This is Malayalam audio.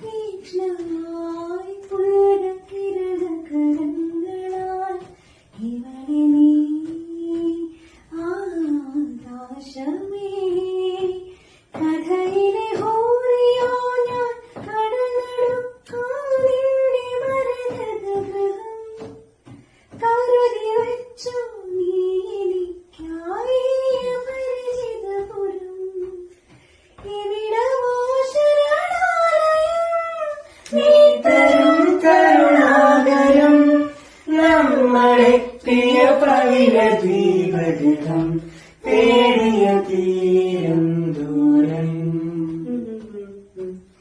തീക്ഷ്ണമായി പുലരക്കിരണകരങ്ങളാൽ ഇവളെ നീ ആകാശമേ കഥയിലെ ഹോറിയോ ഞാൻ കടലെടുക്കാനിന്റെ മരതകഗ്രഹം കരുതി വെച്ചു നീ എനിക്കായി പരിചിതപുരം ഇവിടമോ ശരണാലയം നീ തരും കരുണാകരം നമ്മളെത്തിയ പവിഴ ദ്വീപജലം